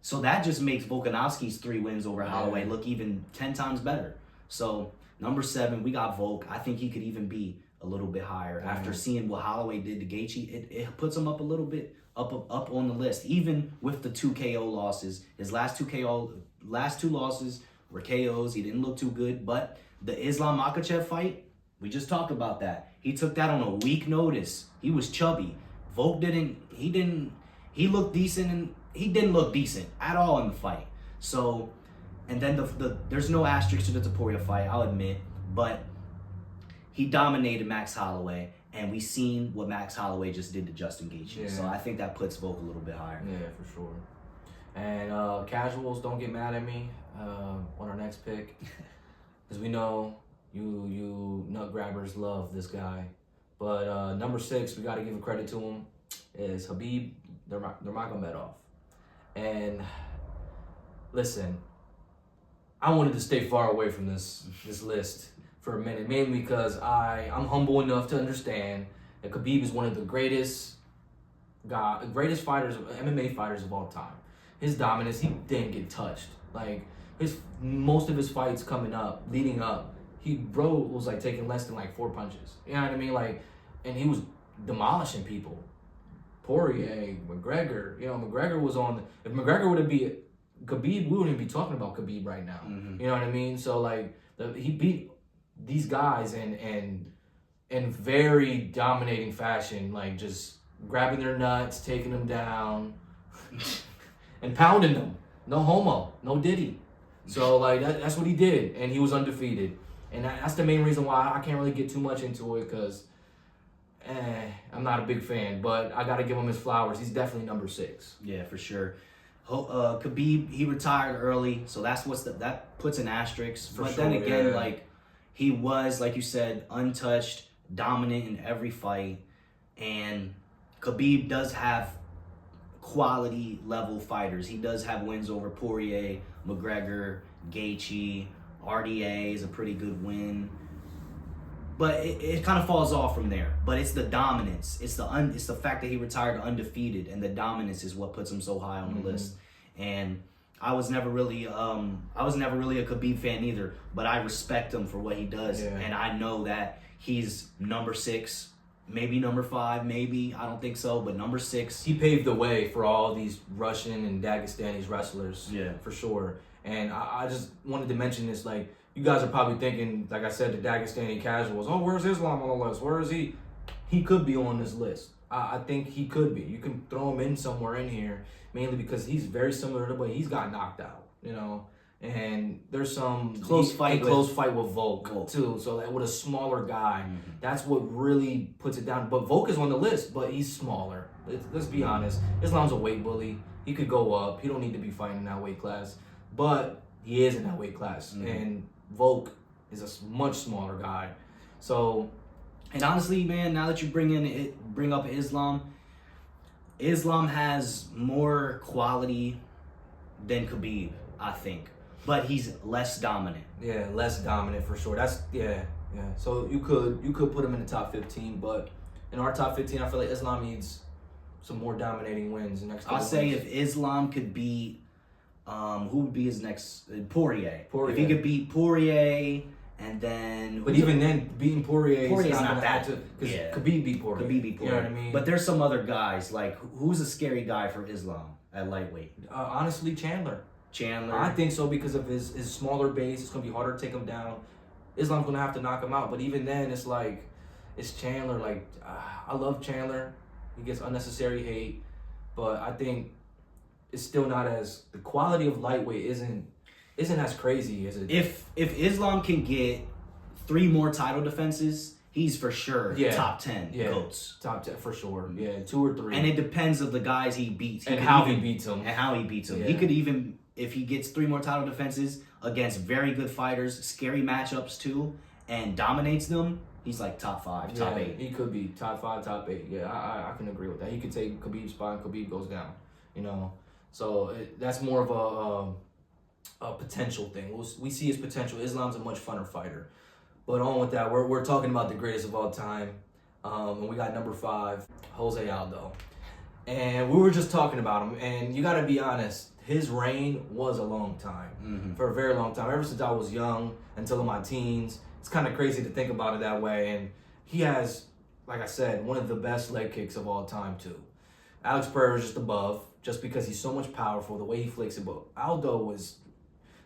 So that just makes Volkanovski's 3 wins over Holloway look even 10 times better. So, number 7, we got Volk. I think he could even be a little bit higher. After seeing what Holloway did to Gaethje, it puts him up a little bit up on the list, even with the 2 KO losses. His last two losses were KOs. He didn't look too good, but the Islam Makhachev fight, we just talked about that. He took that on a week notice. He was chubby. Volk he looked decent, and he didn't look decent at all in the fight. So, and then there's no asterisk to the Topuria fight, I'll admit, but he dominated Max Holloway. And we seen what Max Holloway just did to Justin Gaethje. So I think that puts Volk a little bit higher. Yeah, for sure. And casuals, don't get mad at me on our next pick. Because we know you nut grabbers love this guy. But number 6, we got to give a credit to him, is Khabib Nurmagomedov. And listen, I wanted to stay far away from this list for a minute, mainly because I'm humble enough to understand that Khabib is one of the greatest fighters, MMA fighters of all time. His dominance, he didn't get touched. Like, most of his fights leading up, bro was like taking less than like 4 punches. You know what I mean? Like, and he was demolishing people. Poirier, McGregor, McGregor was if McGregor would have beat Khabib, we wouldn't be talking about Khabib right now. You know what I mean? So like, he beat these guys in very dominating fashion, like just grabbing their nuts, taking them down, and pounding them. No homo, no diddy. So like that's what he did, and he was undefeated. And that's the main reason why I can't really get too much into it, because I'm not a big fan, but I got to give him his flowers. He's definitely number 6. Yeah, for sure. Khabib, he retired early, so that puts an asterisk. For but sure, then again, yeah. like he was, like you said, untouched, dominant in every fight, and Khabib does have quality level fighters. He does have wins over Poirier, McGregor, Gaethje, RDA is a pretty good win. But it kind of falls off from there. But it's the dominance. It's the fact that he retired undefeated, and the dominance is what puts him so high on the list. And I was never really a Khabib fan either. But I respect him for what he does, and I know that he's number 6, maybe number 5, maybe I don't think so, but number 6. He paved the way for all these Russian and Dagestani wrestlers. Yeah, for sure. And I just wanted to mention this, like. You guys are probably thinking, like I said, the Dagestani casuals, oh, where's Islam on the list? Where is he? He could be on this list. I think he could be. You can throw him in somewhere in here, mainly because he's very similar to the way he's got knocked out, And there's some close fight with Volk, too. So that with a smaller guy, that's what really puts it down. But Volk is on the list, but he's smaller. Let's be honest. Islam's a weight bully. He could go up. He don't need to be fighting in that weight class. But he is in that weight class. And Volk is a much smaller guy. So, and honestly, man, now that you bring up Islam has more quality than Khabib, I think. But he's less dominant. Yeah, less dominant for sure. That's yeah. So you could put him in the top 15, but in our top 15, I feel like Islam needs some more dominating wins next. I'll say if Islam could beat who would be his next? Poirier. If he could beat Poirier, and then... But even then, beating Poirier's not that... Because Khabib beat Poirier. You know what I mean? But there's some other guys, like, who's a scary guy for Islam at lightweight? Honestly, Chandler. I think so because of his smaller base. It's going to be harder to take him down. Islam's going to have to knock him out. But even then, it's like... It's Chandler. Like, I love Chandler. He gets unnecessary hate. But I think... It's still not as the quality of lightweight isn't as crazy as it. If Islam can get 3 more title defenses, he's for sure top 10 GOATs. Top 10 for sure. Yeah, 2 or 3. And it depends of the guys he beats and how he beats them. Yeah. He could even, if he gets 3 more title defenses against very good fighters, scary matchups too, and dominates them. He's like top 5, top 8. He could be top 5, top 8. Yeah, I can agree with that. He could take Khabib's spot and Khabib goes down. So that's more of a potential thing. We see his potential. Islam's a much funner fighter. But on with that, we're talking about the greatest of all time. And we got number 5, Jose Aldo. And we were just talking about him. And you got to be honest, his reign was a long time. For a very long time. Ever since I was young until in my teens. It's kind of crazy to think about it that way. And he has, like I said, one of the best leg kicks of all time, too. Alex Pereira is just above, just because he's so much powerful, the way he flicks it. But Aldo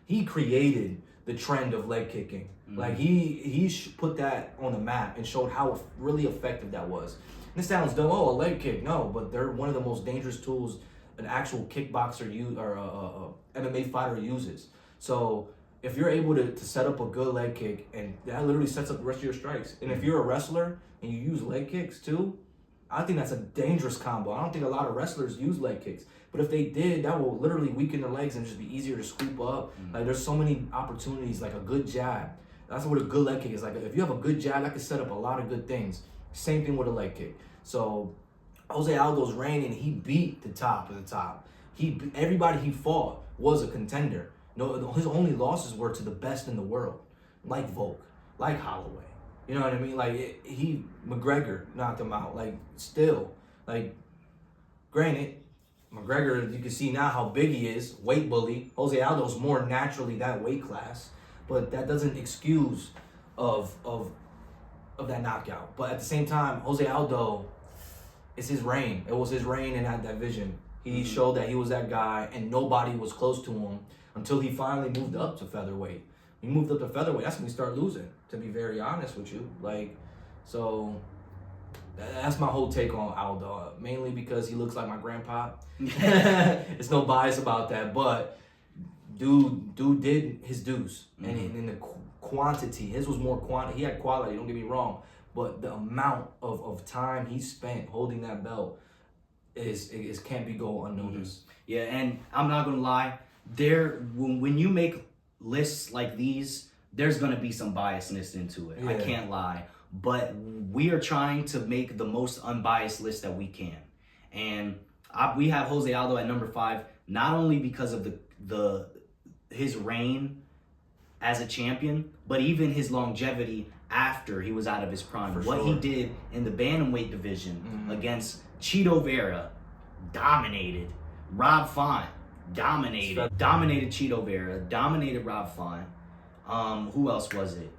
he created the trend of leg kicking. Like he put that on the map and showed how really effective that was. And this sounds dumb, a leg kick. No, but they're one of the most dangerous tools an actual kickboxer or MMA fighter uses. So if you're able to set up a good leg kick, and that literally sets up the rest of your strikes. And if you're a wrestler and you use leg kicks too, I think that's a dangerous combo. I don't think a lot of wrestlers use leg kicks. But if they did, that will literally weaken their legs and just be easier to scoop up. Like, there's so many opportunities, like a good jab. That's what a good leg kick is. Like, if you have a good jab, that can set up a lot of good things. Same thing with a leg kick. So, Jose Aldo's reign, and he beat the top of the top. Everybody he fought was a contender. No, his only losses were to the best in the world, like Volk, like Holloway. You know what I mean? Like, McGregor knocked him out. Like, still. Like, granted, McGregor, you can see now how big he is. Weight bully. Jose Aldo's more naturally that weight class. But that doesn't excuse of that knockout. But at the same time, Jose Aldo, it's his reign. It was his reign in that division. He showed that he was that guy, and nobody was close to him until he finally moved up to featherweight. He moved up to featherweight. That's when he started losing, to be very honest with you. Like, so that's my whole take on Aldo. Mainly because he looks like my grandpa. There's no bias about that. But dude did his dues. And in the quantity, his was more quantity. He had quality, don't get me wrong. But the amount of time he spent holding that belt, is can't be go unnoticed. Yeah, and I'm not gonna lie, when you make lists like these, there's gonna be some biasness into it. I can't lie. But we are trying to make the most unbiased list that we can. And we have Jose Aldo at number 5, not only because of his reign as a champion, but even his longevity after he was out of his prime. He did in the bantamweight division against Chito Vera, dominated. Rob Font, dominated Chito Vera, dominated Rob Font. Who else was it?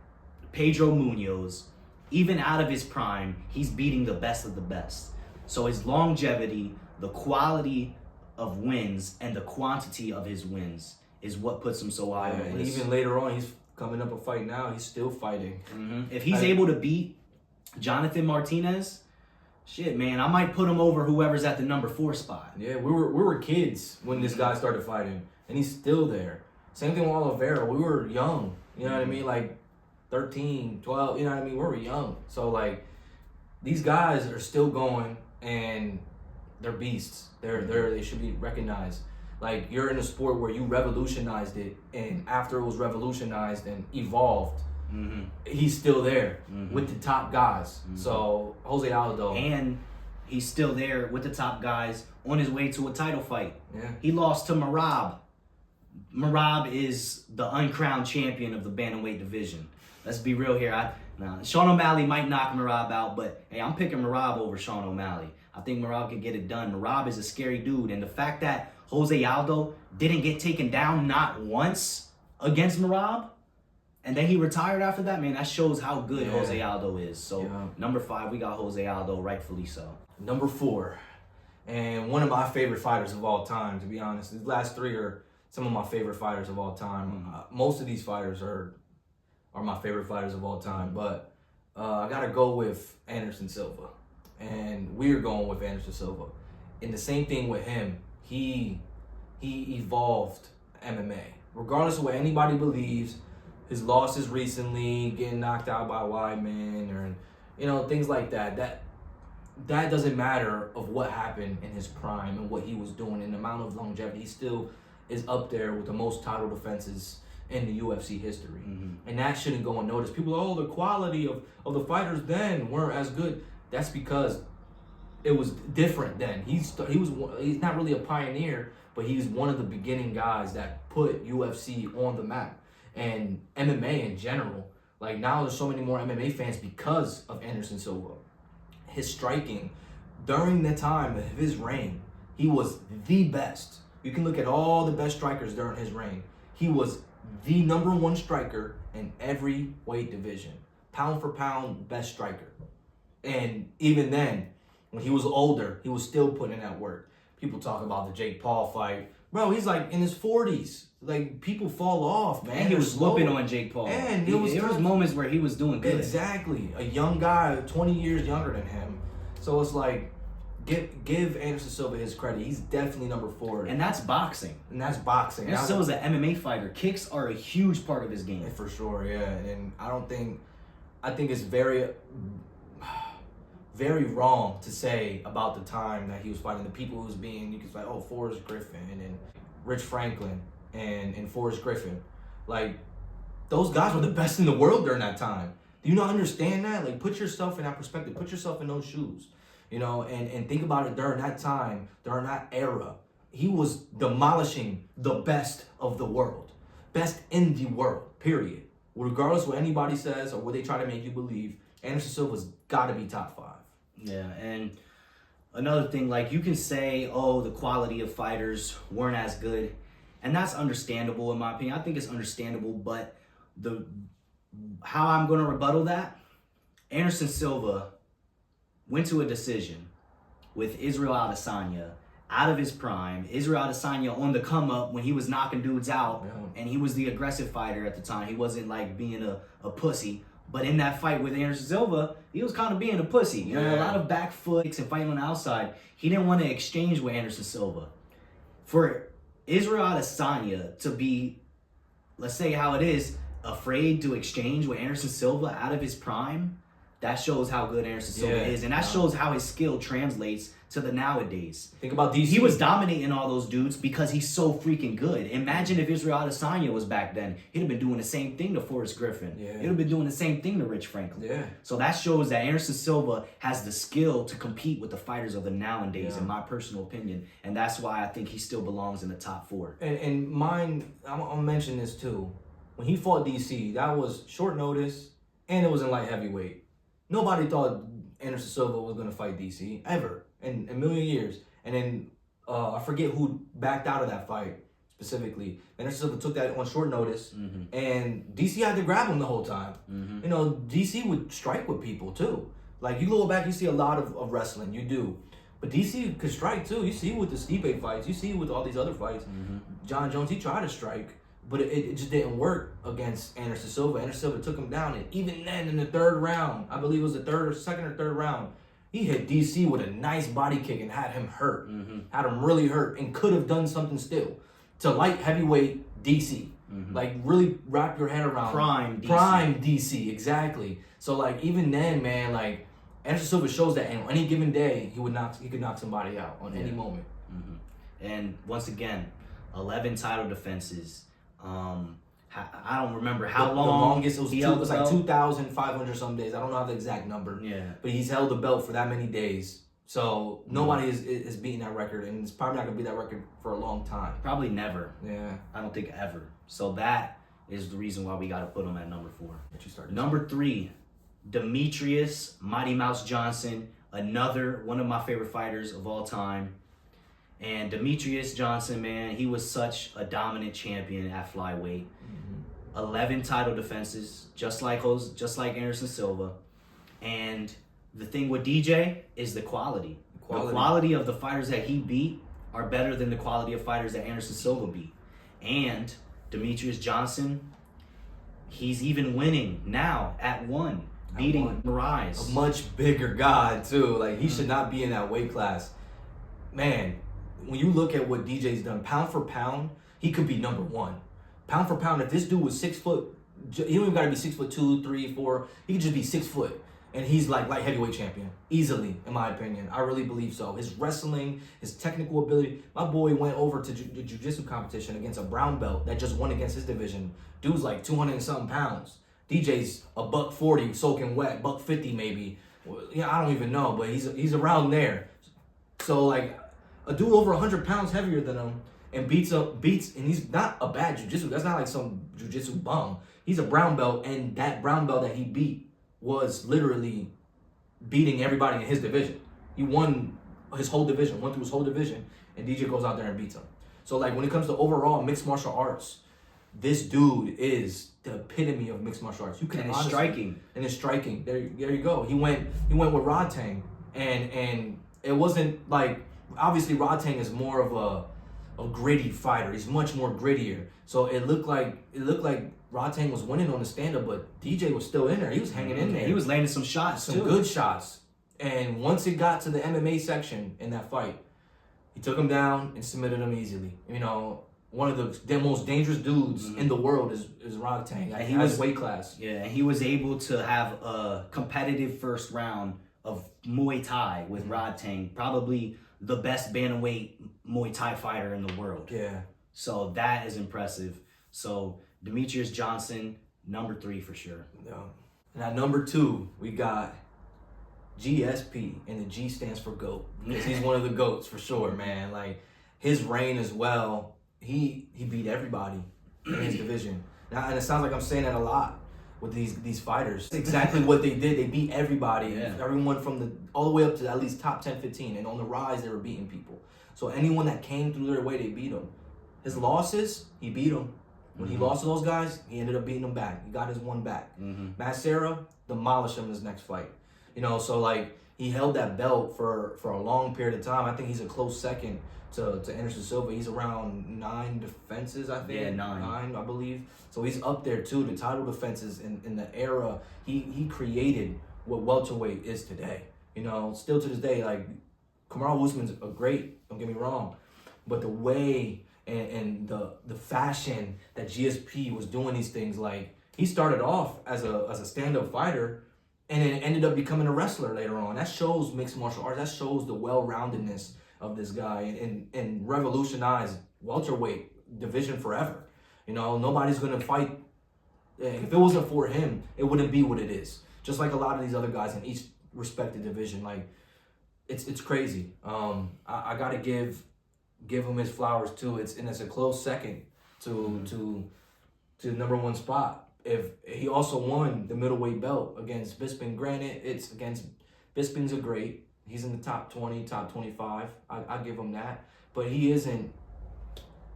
Pedro Munoz. Even out of his prime, he's beating the best of the best. So his longevity, the quality of wins, and the quantity of his wins is what puts him so high on the list. Even later on, he's coming up a fight now. He's still fighting. If he's able to beat Jonathan Martinez, shit, man, I might put him over whoever's at the number 4 spot. Yeah, we were kids when this guy started fighting, and he's still there. Same thing with Oliveira. We were young. You know what I mean? Like 13, 12, you know what I mean? We were young. So, like, these guys are still going, and they're beasts. They should be recognized. Like, you're in a sport where you revolutionized it, and after it was revolutionized and evolved, he's still there with the top guys. So, Jose Aldo. And he's still there with the top guys on his way to a title fight. Yeah. He lost to Merab. Merab is the uncrowned champion of the bantamweight division. Let's be real here. Sean O'Malley might knock Merab out, but hey, I'm picking Merab over Sean O'Malley. I think Merab can get it done. Merab is a scary dude, and the fact that Jose Aldo didn't get taken down not once against Merab, and then he retired after that, man, that shows how good Jose Aldo is. So number 5, we got Jose Aldo, rightfully so. Number 4, and one of my favorite fighters of all time, to be honest. These last 3 are some of my favorite fighters of all time. Most of these fighters are my favorite fighters of all time, but I gotta go with Anderson Silva, and we're going with Anderson Silva. And the same thing with him, he evolved MMA. Regardless of what anybody believes, his losses recently, getting knocked out by Weidman, or things like that doesn't matter of what happened in his prime and what he was doing and the amount of longevity. He still is up there with the most title defenses in the UFC history. And that shouldn't go unnoticed. People, the quality of the fighters then weren't as good. That's because it was different then. He's not really a pioneer, but he's one of the beginning guys that put UFC on the map. And MMA in general. Like, now there's so many more MMA fans because of Anderson Silva. His striking, during the time of his reign, he was the best. You can look at all the best strikers during his reign. He was the number 1 striker in every weight division. Pound for pound, best striker. And even then, when he was older, he was still putting in that work. People talk about the Jake Paul fight. Bro, he's like in his 40s. Like, people fall off, man. And he was whooping on Jake Paul. And there was moments where he was doing good. Exactly. A young guy, 20 years younger than him. So it's like, give Anderson Silva his credit. He's definitely number 4. And that's boxing. Anderson Silva's an MMA fighter. Kicks are a huge part of his game. For sure, yeah. And I think it's very, very wrong to say about the time that he was fighting. The people who was being, you could say, Forrest Griffin and Rich Franklin and Forrest Griffin. Like, those guys were the best in the world during that time. Do you not understand that? Like, put yourself in that perspective. Put yourself in those shoes. And think about it during that time, during that era. He was demolishing the best of the world. Best in the world, period. Regardless of what anybody says or what they try to make you believe, Anderson Silva's got to be top 5. Yeah, and another thing, like, you can say, the quality of fighters weren't as good, and that's understandable in my opinion. I think it's understandable, but how I'm going to rebuttal that, Anderson Silva went to a decision with Israel Adesanya out of his prime. Israel Adesanya on the come up when he was knocking dudes out, and he was the aggressive fighter at the time. He wasn't like being a pussy. But in that fight with Anderson Silva, he was kind of being a pussy. A lot of back foots and fighting on the outside. He didn't want to exchange with Anderson Silva. For Israel Adesanya to be, let's say how it is, afraid to exchange with Anderson Silva out of his prime, That shows how good Anderson Silva is, and that shows how his skill translates to the nowadays. Think about DC. He was dominating all those dudes because he's so freaking good. Imagine if Israel Adesanya was back then. He'd have been doing the same thing to Forrest Griffin. Yeah. He'd have been doing the same thing to Rich Franklin. Yeah. So that shows that Anderson Silva has the skill to compete with the fighters of the nowadays, in my personal opinion. And that's why I think he still belongs in the top 4. And mine, I'll mention this too. When he fought DC, that was short notice, and it was in light heavyweight. Nobody thought Anderson Silva was going to fight DC, ever, in a million years. And then I forget who backed out of that fight specifically. Anderson Silva took that on short notice, and DC had to grab him the whole time. You know, DC would strike with people too. Like, you go back, you see a lot of wrestling, you do. But DC could strike too. You see with the Stipe fights, you see with all these other fights. John Jones, he tried to strike, but it just didn't work against Anderson Silva. Anderson Silva took him down, and even then in the 3rd round, I believe it was the second or third round, he hit DC with a nice body kick and had him hurt. Had him really hurt, and could have done something still. To light heavyweight DC. Like, really wrap your head around. Prime DC, exactly. So, like, even then, man, like, Anderson Silva shows that on any given day, he could knock somebody out on any moment. And once again, 11 title defenses. I don't remember how long. The longest, it was like 2,500 some days. I don't know the exact number. Yeah. But he's held the belt for that many days. So nobody is beating that record, and it's probably not going to be that record for a long time. Probably never. Yeah. I don't think ever. So that is the reason why we got to put him at number 4. What you started? Number 3, Demetrius Mighty Mouse Johnson, another one of my favorite fighters of all time. And Demetrius Johnson, man, he was such a dominant champion at flyweight. 11 title defenses, just like Anderson Silva. And the thing with DJ is the quality. The quality of the fighters that he beat are better than the quality of fighters that Anderson Silva beat. And Demetrius Johnson, he's even winning now at 1, beating Moraes. A much bigger guy, too. Like, he should not be in that weight class. Man, when you look at what DJ's done, pound for pound, he could be number 1. Pound for pound, if this dude was 6 foot, he don't even got to be 6'2", 3, 4. He could just be 6 foot, and he's like light heavyweight champion easily, in my opinion. I really believe so. His wrestling, his technical ability. My boy went over to the jiu-jitsu competition against a brown belt that just won against his division. Dude's like 200 and something pounds. DJ's a $140 soaking wet, $150 maybe. Yeah, I don't even know, but he's around there. So like, a dude over 100 pounds heavier than him, and beats, and he's not a bad jiu-jitsu. That's not like some jiu-jitsu bum. He's a brown belt, and that brown belt that he beat was literally beating everybody in his division. He won his whole division, went through his whole division, and DJ goes out there and beats him. So like, when it comes to overall mixed martial arts, this dude is the epitome of mixed martial arts. You can honestly, striking. And his striking. There you go. He went with Rod Tang, and it wasn't like, obviously Rod Tang is more of a gritty fighter. He's much more grittier. So it looked like Rod Tang was winning on the stand-up, but DJ was still in there. He was hanging in there. He was landing some shots, some good shots. And once it got to the MMA section in that fight, he took him down and submitted him easily. You know, one of the most dangerous dudes in the world is Rod Tang. And he was weight class. Yeah, and he was able to have a competitive first round of Muay Thai with Rod Tang, probably the best bantamweight Muay Thai fighter in the world. Yeah. So that is impressive. So Demetrius Johnson, number 3 for sure. Yeah. And at number 2, we got GSP, and the G stands for GOAT, because he's one of the GOATs for sure, man. Like, his reign as well, he beat everybody in his division. Now, and it sounds like I'm saying that a lot with these fighters. That's exactly what they did. They beat everybody, everyone from all the way up to at least top 10, 15, and on the rise, they were beating people. So anyone that came through their way, they beat them. His losses, he beat them. When he lost to those guys, he ended up beating them back. He got his one back. Matt Serra demolished him in his next fight. You know, so like, he held that belt for a long period of time. I think he's a close second to Anderson Silva. He's around 9 defenses, I think. Yeah, 9, I believe. So he's up there too. The title defenses in the era he created what welterweight is today. You know, still to this day, like, Kamaru Usman's a great, don't get me wrong, but the way and the fashion that GSP was doing these things, like, he started off as a stand-up fighter, and then ended up becoming a wrestler later on. That shows mixed martial arts. That shows the well-roundedness of this guy, and revolutionized welterweight division forever. You know, nobody's gonna fight. If it wasn't for him, it wouldn't be what it is. Just like a lot of these other guys in each respective division, like it's crazy. I gotta give him his flowers too. It's a close second to the number one spot. If he also won the middleweight belt against Bisping, granted it's against Bisping's a great. He's in the top 20, top 25. I give him that, but he isn't.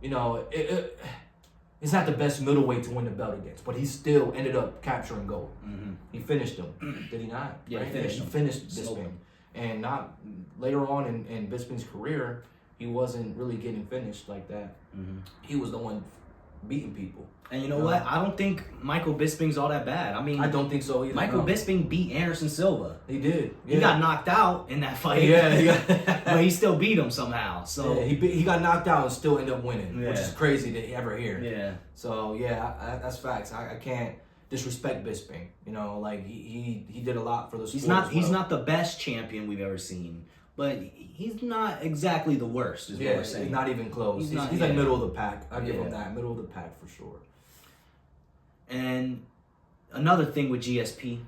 You know, he's not the best middleweight to win the belt against, but he still ended up capturing gold. Mm-hmm. He finished him, did he not? Yeah, right? he finished Bisping, and not later on in Bisping's career, he wasn't really getting finished like that. Mm-hmm. He was the one beating people. And you know what? I don't think Michael Bisping's all that bad. I mean, I don't think so either. Michael Bisping beat Anderson Silva. He did. Yeah. He got knocked out in that fight. Yeah, but he still beat him somehow. So yeah, he got knocked out and still ended up winning, which is crazy to ever hear. Yeah. So yeah, that's facts. I can't disrespect Bisping. You know, like he did a lot for the sport. He's not the best champion we've ever seen, but he's not exactly the worst. Is what we're saying. He's not even close. He's like middle of the pack. I give him that, middle of the pack for sure. And another thing with GSP,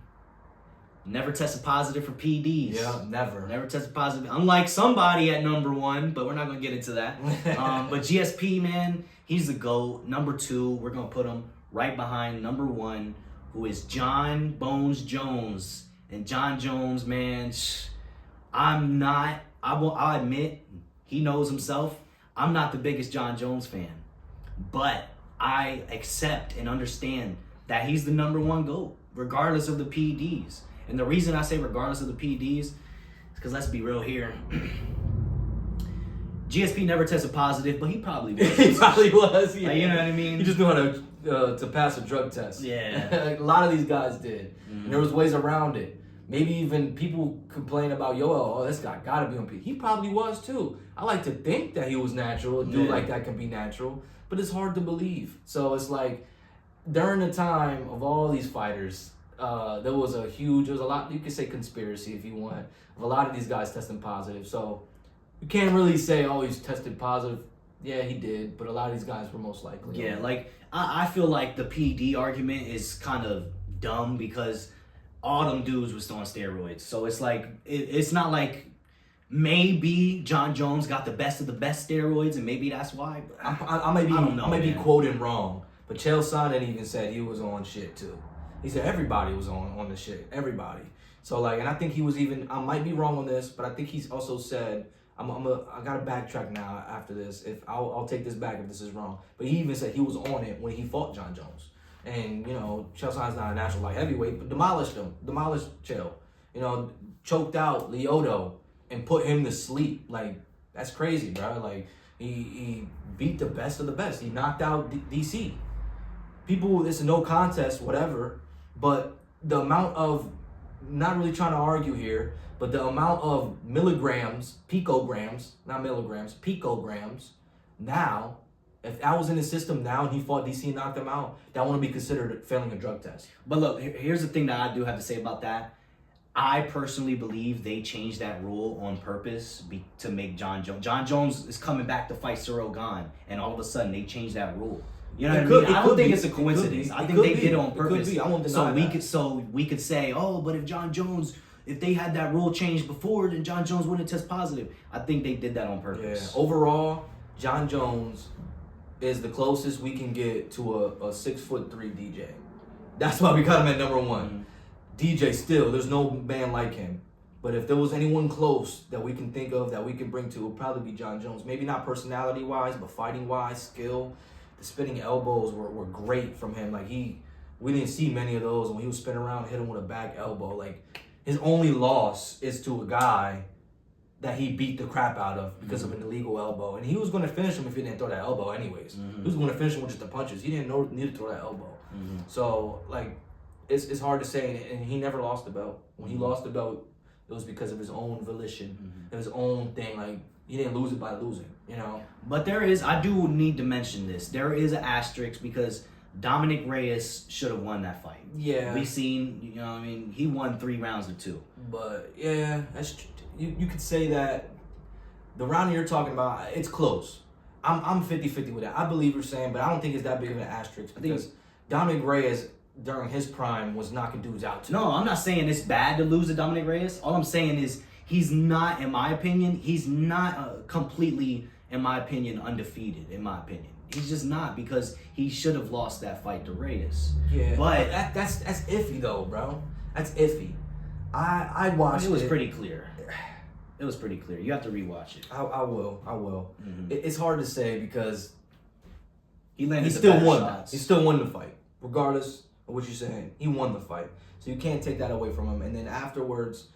never tested positive for PEDs. Yeah, never. Never tested positive. Unlike somebody at number one, but we're not going to get into that. But GSP, man, he's the GOAT. Number 2, we're going to put him right behind number 1, who is John Bones Jones. And John Jones, man, I'll admit, he knows himself. I'm not the biggest John Jones fan. But I accept and understand that he's the number 1 GOAT, regardless of the PEDs. And the reason I say regardless of the PEDs is because let's be real here. GSP never tested positive, but he probably was. He probably was, yeah. Like, you know what I mean? He just knew how to pass a drug test. Yeah. Like, a lot of these guys did. Mm-hmm. And there was ways around it. Maybe even people complain about, this guy gotta be on PED. He probably was too. I like to think that he was natural. A dude like that can be natural. But it's hard to believe. So it's like, during the time of all these fighters, there was a lot, you could say conspiracy if you want, of a lot of these guys testing positive. So you can't really say, he's tested positive. Yeah, he did, but a lot of these guys were most likely. Yeah, like, I feel like the PED argument is kind of dumb because all them dudes was on steroids. So it's like, it's not like maybe John Jones got the best of the best steroids, and maybe that's why. I might be quoting wrong, but Chael Sonnen even said he was on shit too. He said everybody was on the shit, everybody. So like, and I think he was even. I might be wrong on this, but I think he's also said I gotta backtrack now after this. If I'll take this back if this is wrong. But he even said he was on it when he fought John Jones, and Chael Sonnen's not a natural light heavyweight, but demolished Chael. Choked out Lyoto and put him to sleep. Like, that's crazy, bro. Like, he beat the best of the best. He knocked out DC. People, it's a no contest, whatever, but the amount of, not really trying to argue here, but the amount of picograms now, if that was in his system now and he fought DC and knocked him out, that wouldn't be considered failing a drug test. But look, here's the thing that I do have to say about that. I personally believe they changed that rule on purpose to make John Jones. John Jones is coming back to fight Cyril Gane, and all of a sudden they changed that rule. You know what I mean? I don't think it's a coincidence. I think they did it on purpose. I won't deny that. So we could say, but if John Jones, if they had that rule changed before, then John Jones wouldn't test positive. I think they did that on purpose. Yeah. Overall, John Jones is the closest we can get to a 6'3" DJ. That's why we got him at number 1. Mm-hmm. DJ still, there's no man like him. But if there was anyone close that we can think of that we can bring to, it would probably be John Jones. Maybe not personality-wise, but fighting-wise, skill. The spinning elbows were great from him. Like, we didn't see many of those. When he would spin around, hit him with a back elbow. Like, his only loss is to a guy that he beat the crap out of because of an illegal elbow. And he was going to finish him if he didn't throw that elbow anyways. Mm-hmm. He was going to finish him with just the punches. He didn't need to throw that elbow. Mm-hmm. So, like, it's hard to say, and he never lost the belt. When he lost the belt, it was because of his own volition, his own thing. Like, he didn't lose it by losing, But I do need to mention this. There is an asterisk because Dominic Reyes should have won that fight. Yeah. We seen, you know what I mean? He won 3 rounds to 2. But yeah, you could say that the round you're talking about, it's close. I'm 50-50 with that. I believe you're saying, but I don't think it's that big of an asterisk because Dominic Reyes during his prime was knocking dudes out too. No, I'm not saying it's bad to lose to Dominic Reyes. All I'm saying is he's not, in my opinion, completely, in my opinion, undefeated, in my opinion. He's just not, because he should have lost that fight to Reyes. Yeah, but that's iffy though, bro. That's iffy. I watched it. It was pretty clear. It was pretty clear. You have to rewatch it. I will. Mm-hmm. It's hard to say because he still won. Shots. He still won the fight, regardless of what you're saying. He won the fight, so you can't take that away from him. And then afterwards,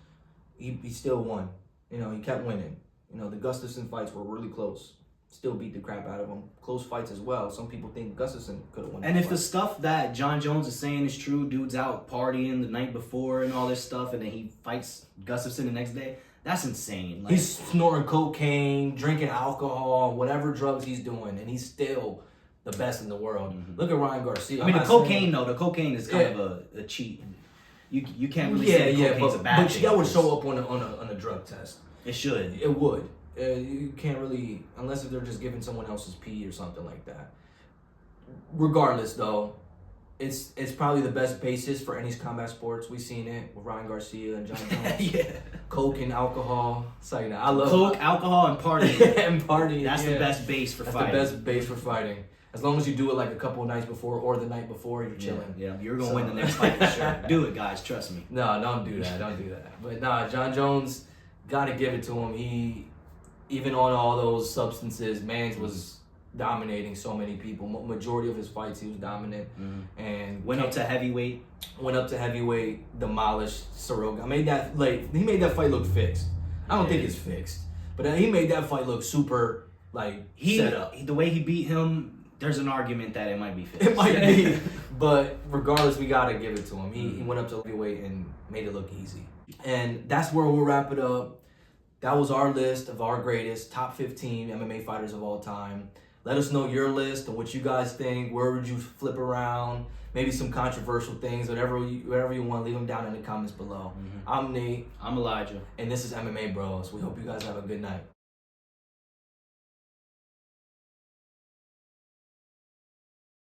he still won. You know, he kept winning. You know, the Gustafsson fights were really close. Still beat the crap out of him. Close fights as well. Some people think Gustafsson could have won. And if the stuff that John Jones is saying is true, dude's out partying the night before and all this stuff, and then he fights Gustafsson the next day, that's insane. Like, he's snorting cocaine, drinking alcohol, whatever drugs he's doing, and he's still the best in the world. Mm-hmm. Look at Ryan Garcia. I mean, the cocaine is kind of a cheat. You can't really say cocaine's a bad thing. But that would show up on a drug test. It should. It would. You can't really, unless if they're just giving someone else's pee or something like that. Regardless, though, it's probably the best basis for any combat sports. We've seen it with Ryan Garcia and John Jones. Yeah. Coke and alcohol. It's like, I love Coke, alcohol, and partying. and partying. That's the best base for fighting. That's the best base for fighting. As long as you do it like a couple of nights before or the night before, you're chilling. Yeah, you're going to win the next fight for sure. Do it, guys. Trust me. No, don't do that. Don't do that. But John Jones, got to give it to him. Even on all those substances, Mans was dominating so many people. Majority of his fights, he was dominant. Mm-hmm. And went up to heavyweight, demolished Soroka. He made that fight look fixed. I don't think it's fixed, but he made that fight look super set up. The way he beat him, there's an argument that it might be fixed. It might be, but regardless, we gotta give it to him. He went up to heavyweight and made it look easy. And that's where we'll wrap it up. That was our list of our greatest top 15 MMA fighters of all time. Let us know your list and what you guys think. Where would you flip around? Maybe some controversial things, whatever you want. Leave them down in the comments below. Mm-hmm. I'm Nate. I'm Elijah. And this is MMA Bros. We hope you guys have a good night.